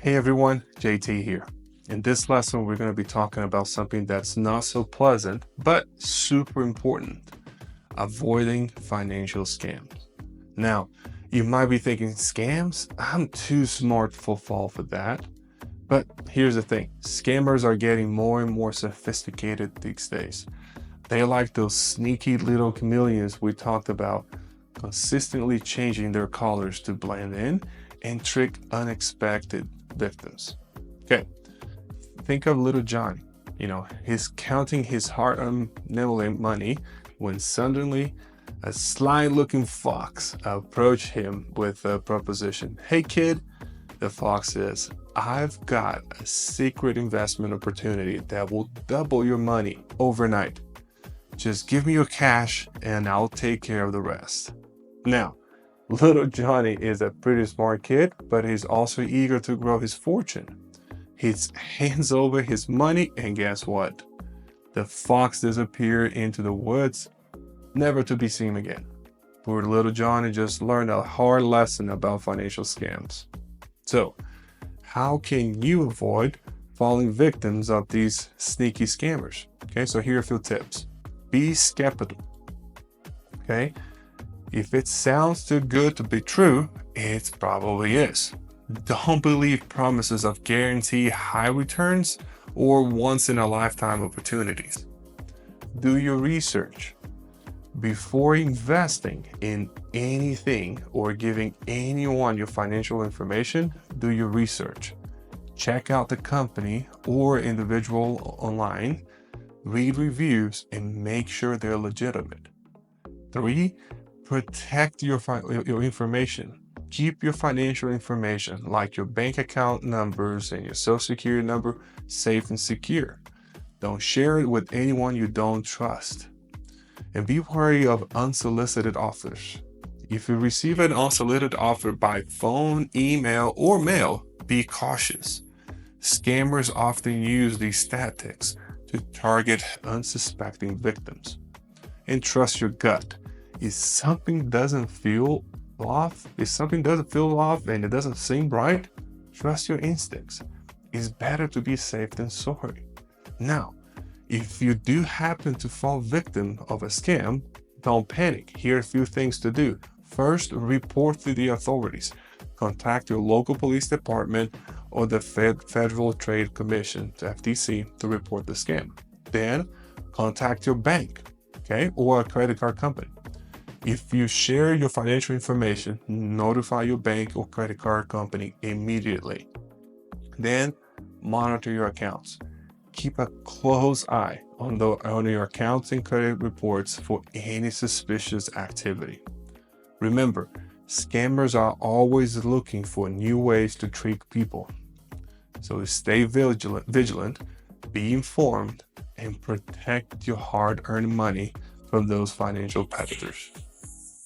Hey everyone, JT here. In this lesson, we're going to be talking about something that's not so pleasant, but super important: avoiding financial scams. Now, you might be thinking, scams? I'm too smart to fall for that. But here's the thing: scammers are getting more and more sophisticated these days. They're like those sneaky little chameleons we talked about, consistently changing their colors to blend in and trick unexpected victims. Okay, think of little Johnny. He's counting his hard-earned money when suddenly a sly-looking fox approached him with a proposition. Hey kid, the fox says, I've got a secret investment opportunity that will double your money overnight. Just give me your cash and I'll take care of the rest. Now, little Johnny is a pretty smart kid, but he's also eager to grow his fortune. He hands over his money, and guess what? The fox disappeared into the woods, never to be seen again. Poor little Johnny just learned a hard lesson about financial scams. So, how can you avoid falling victims of these sneaky scammers? Okay, so here are a few tips. Be skeptical. Okay, if it sounds too good to be true, it probably is. Don't believe promises of guaranteed high returns or once-in-a-lifetime opportunities. Do your research. Before investing in anything or giving anyone your financial information, do your research. Check out the company or individual online, read reviews, and make sure they're legitimate. 3. Protect your information. Keep your financial information, like your bank account numbers and your social security number, safe and secure. Don't share it with anyone you don't trust. And be wary of unsolicited offers. If you receive an unsolicited offer by phone, email, or mail, be cautious. Scammers often use these tactics to target unsuspecting victims. And trust your gut. If something doesn't feel off and it doesn't seem right, trust your instincts. It's better to be safe than sorry. Now, if you do happen to fall victim of a scam, don't panic. Here are a few things to do. First, report to the authorities. Contact your local police department or the Federal Trade Commission, the FTC, to report the scam. Then, contact your bank, or a credit card company. If you share your financial information, notify your bank or credit card company immediately. Then, monitor your accounts. Keep a close eye on your accounts and credit reports for any suspicious activity. Remember, scammers are always looking for new ways to trick people. So stay vigilant, be informed, and protect your hard-earned money from those financial predators.